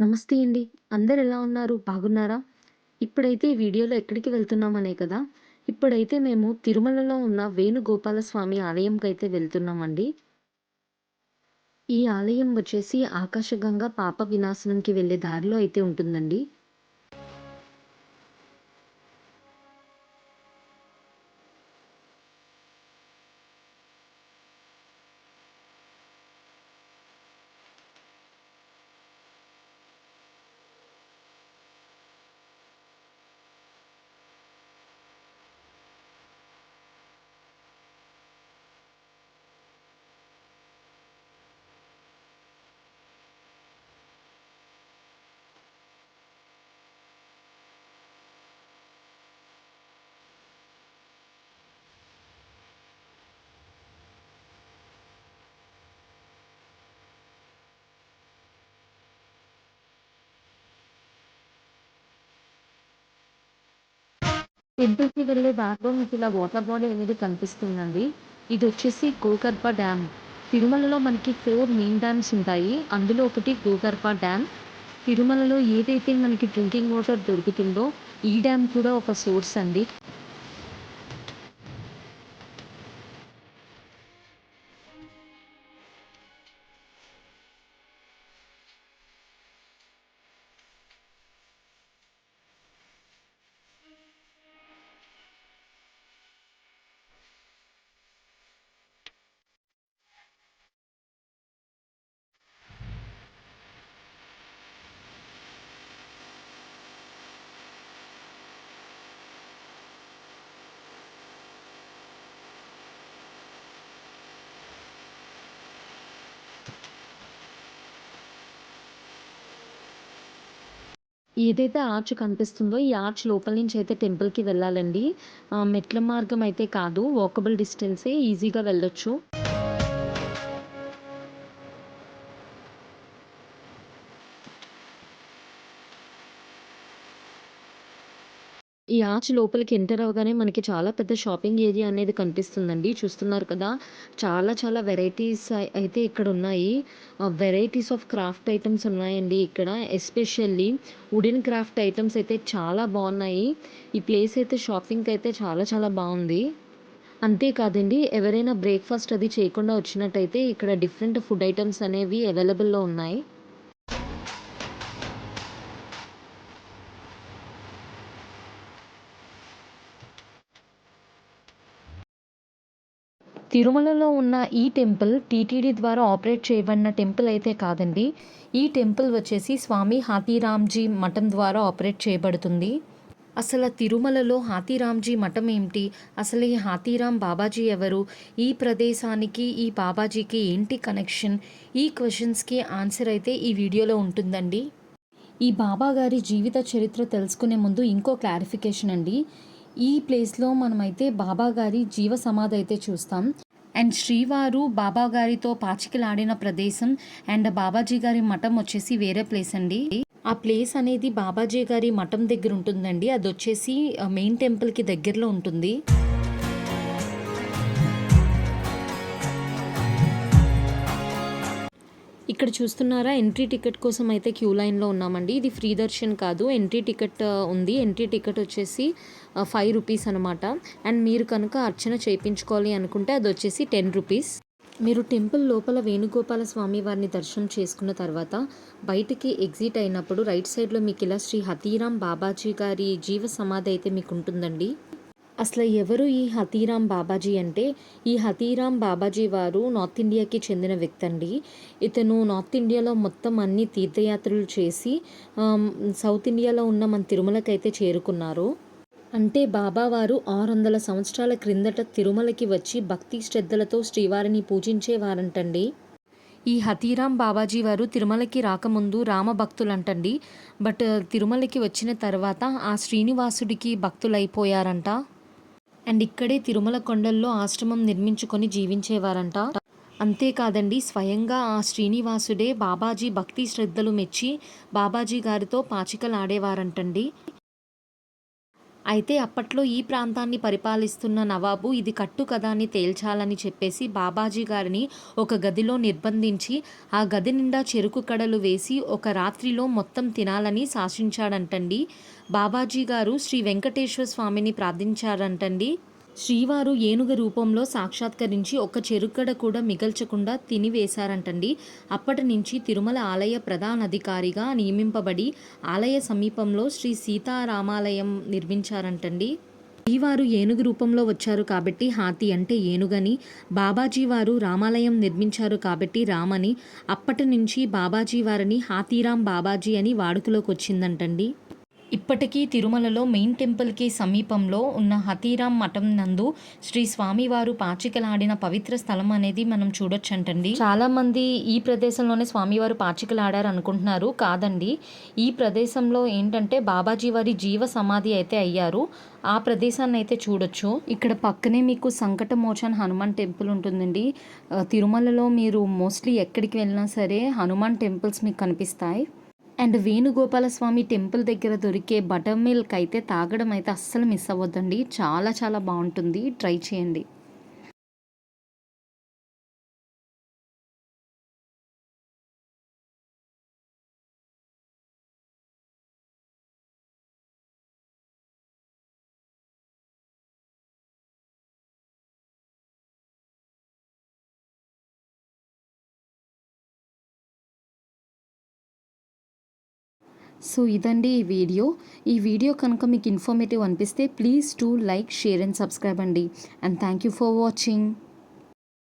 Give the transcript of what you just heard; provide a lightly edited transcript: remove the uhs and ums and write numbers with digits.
నమస్తే అండి. అందరూ ఎలా ఉన్నారు? బాగున్నారా? ఇప్పుడైతే ఈ వీడియోలో ఎక్కడికి వెళ్తున్నామనే కదా! ఇప్పుడైతే మేము తిరుమలలో ఉన్న వేణుగోపాలస్వామి ఆలయంకైతే వెళ్తున్నామండి. ఈ ఆలయం వచ్చేసి ఆకాశగంగా పాప వినాశనంకి వెళ్ళే దారిలో అయితే ఉంటుందండి. టెంపుల్‌కి వెళ్ళే దారిలో మీకు ఇలా వాటర్ బాడీ అనేది కనిపిస్తుందండి. ఇదొచ్చేసి గోకర్భ డ్యామ్. తిరుమలలో మనకి 4 మెయిన్ డ్యామ్స్ ఉంటాయి. అందులో ఒకటి గోకర్భ డ్యామ్. తిరుమలలో ఏదైతే మనకి డ్రింకింగ్ వాటర్ దొరుకుతుందో, ఈ డ్యామ్ కూడా ఒక సోర్స్ అండి. ఏదైతే ఆర్చ్ కనిపిస్తుందో, ఈ ఆర్చ్ లోపల నుంచి అయితే టెంపుల్‌కి వెళ్ళాలండి. మెట్ల మార్గం అయితే కాదు. వాకబుల్ డిస్టెన్సే ఈజీగా వెళ్ళొచ్చు. ఈ ఆర్చ్ లోపలికి ఎంటర్ అవ్వగానే మనకి చాలా పెద్ద షాపింగ్ ఏరియా అనేది కనిపిస్తుందండి. చూస్తున్నారు కదా! చాలా చాలా వెరైటీస్ అయితే ఇక్కడున్నాయి. వెరైటీస్ ఆఫ్ క్రాఫ్ట్ ఐటెమ్స్ ఉన్నాయండి ఇక్కడ. ఎస్పెషల్లీ వుడెన్ క్రాఫ్ట్ ఐటెమ్స్ అయితే చాలా బావున్నాయి. ఈ ప్లేస్ అయితే షాపింగ్‌కైతే చాలా చాలా బావుంది. అంతే కాదండి, ఎవరైనా బ్రేక్‌ఫాస్ట్ అది చేయకుండా వచ్చినట్టయితే ఇక్కడ డిఫరెంట్ ఫుడ్ ఐటెమ్స్ అనేవి అవైలబుల్‌లో ఉన్నాయి. తిరుమలలో ఉన్న ఈ టెంపుల్ టీటీడీ ద్వారా ఆపరేట్ చేయబడిన టెంపుల్ అయితే కాదండి. ఈ టెంపుల్ వచ్చేసి స్వామి హాతీరామ్‌జీ మఠం ద్వారా ఆపరేట్ చేయబడుతుంది. అసల తిరుమలలో హాతీరామ్‌జీ మఠం ఏంటి? అసలు ఈ హాతీరామ్ బాబాజీ ఎవరు? ఈ ప్రదేశానికి, ఈ బాబాజీకి ఏంటి కనెక్షన్? ఈ క్వెషన్స్‌కి ఆన్సర్ అయితే ఈ వీడియోలో ఉంటుందండి. ఈ బాబా గారి జీవిత చరిత్ర తెలుసుకునే ముందు ఇంకో క్లారిఫికేషన్ అండి. ఈ ప్లేస్‌లో మనమైతే బాబా గారి జీవ సమాధి అయితే చూస్తాం. అండ్ శ్రీవారు బాబా గారితో పాచికలాడిన ప్రదేశం అండ్ బాబాజీ గారి మఠం వచ్చేసి వేరే ప్లేస్ అండి. ఆ ప్లేస్ అనేది బాబాజీ గారి మఠం దగ్గర ఉంటుందండి. అదొచ్చేసి మెయిన్ టెంపుల్‌కి దగ్గరలో ఉంటుంది. ఇక్కడ చూస్తున్నారా, ఎంట్రీ టికెట్ కోసం అయితే క్యూ లైన్‌లో ఉన్నామండి. ఇది ఫ్రీ దర్శన్ కాదు. ఎంట్రీ టికెట్ ఉంది. ఎంట్రీ టికెట్ వచ్చేసి ₹5 అనమాట. అండ్ మీరు కనుక అర్చన చేయించుకోవాలి అనుకుంటే అదొచ్చేసి ₹10. మీరు టెంపుల్ లోపల వేణుగోపాల స్వామి వారిని దర్శనం చేసుకున్న తర్వాత బయటికి ఎగ్జిట్ అయినప్పుడు రైట్ సైడ్‌లో మీకు ఇలా శ్రీ హతీరామ్ బాబాజీ గారి జీవ సమాధి అయితే మీకు ఉంటుందండి. అసలు ఎవరు ఈ హతీరామ్ బాబాజీ అంటే, ఈ హతీరామ్ బాబాజీ వారు నార్త్ ఇండియాకి చెందిన వ్యక్తి అండి. ఇతను నార్త్ ఇండియాలో మొత్తం అన్ని తీర్థయాత్రలు చేసి సౌత్ ఇండియాలో ఉన్న మన తిరుమలకైతే చేరుకున్నారు. అంటే బాబా వారు 600 సంవత్సరాల క్రిందట తిరుమలకి వచ్చి భక్తి శ్రద్ధలతో శ్రీవారిని పూజించేవారంటండి. ఈ హతీరామ్ బాబాజీ వారు తిరుమలకి రాకముందు రామ భక్తులంటండి. బట్ తిరుమలకి వచ్చిన తర్వాత ఆ శ్రీనివాసుడికి భక్తులైపోయారంట. అండ్ ఇక్కడే తిరుమల కొండల్లో ఆశ్రమం నిర్మించుకొని జీవించేవారంట. అంతేకాదండి, స్వయంగా ఆ శ్రీనివాసుడే బాబాజీ భక్తి శ్రద్ధలు మెచ్చి బాబాజీ గారితో పాచికలాడేవారంటండి. అయితే అప్పట్లో ఈ ప్రాంతాన్ని పరిపాలిస్తున్న నవాబు ఇది కట్టు కదా అని తేల్చాలని చెప్పేసి బాబాజీ గారిని ఒక గదిలో నిర్బంధించి ఆ గది నిండా చెరుకు కడలు వేసి ఒక రాత్రిలో మొత్తం తినాలని శాసించాడంటండి. బాబాజీ గారు శ్రీ వెంకటేశ్వర స్వామిని ప్రార్థించారంటండి. శ్రీవారు ఏనుగ రూపంలో సాక్షాత్కరించి ఒక్క చెరుగడ కూడా మిగల్చకుండా తినివేశారంటండి. అప్పటి నుంచి తిరుమల ఆలయ ప్రధానాధికారిగా నియమింపబడి ఆలయ సమీపంలో శ్రీ సీతారామాలయం నిర్మించారంటండి. శ్రీవారు ఏనుగు రూపంలో వచ్చారు కాబట్టి హాతి అంటే ఏనుగని, బాబాజీ వారు రామాలయం నిర్మించారు కాబట్టి రామని, అప్పటి నుంచి బాబాజీ వారిని హాతీరాం బాబాజీ అని వాడుకలోకి వచ్చిందంటండి. ఇప్పటికీ తిరుమలలో మెయిన్ టెంపుల్కి సమీపంలో ఉన్న హతీరాం మఠం నందు శ్రీ స్వామివారు పాచికలాడిన పవిత్ర స్థలం అనేది మనం చూడొచ్చంటండి. చాలామంది ఈ ప్రదేశంలోనే స్వామివారు పాచికలాడారు అనుకుంటున్నారు. కాదండి, ఈ ప్రదేశంలో ఏంటంటే బాబాజీ వారి జీవ సమాధి అయితే అయ్యారు. ఆ ప్రదేశాన్ని అయితే చూడొచ్చు. ఇక్కడ పక్కనే మీకు సంకటమోచన్ హనుమాన్ టెంపుల్ ఉంటుందండి. తిరుమలలో మీరు మోస్ట్లీ ఎక్కడికి వెళ్ళినా సరే హనుమాన్ టెంపుల్స్ మీకు కనిపిస్తాయి. అండ్ వేణుగోపాలస్వామి టెంపుల్ దగ్గర దొరికే బటర్ మిల్క్ అయితే తాగడం అయితే అస్సలు మిస్ అవ్వద్దండి. చాలా చాలా బాగుంటుంది, ట్రై చేయండి. సో ఇదండి ఈ వీడియో కనుక మీకు ఇన్ఫర్మేటివ్ అనిపిస్తే please to like, share and subscribe అండి. And thank you for watching.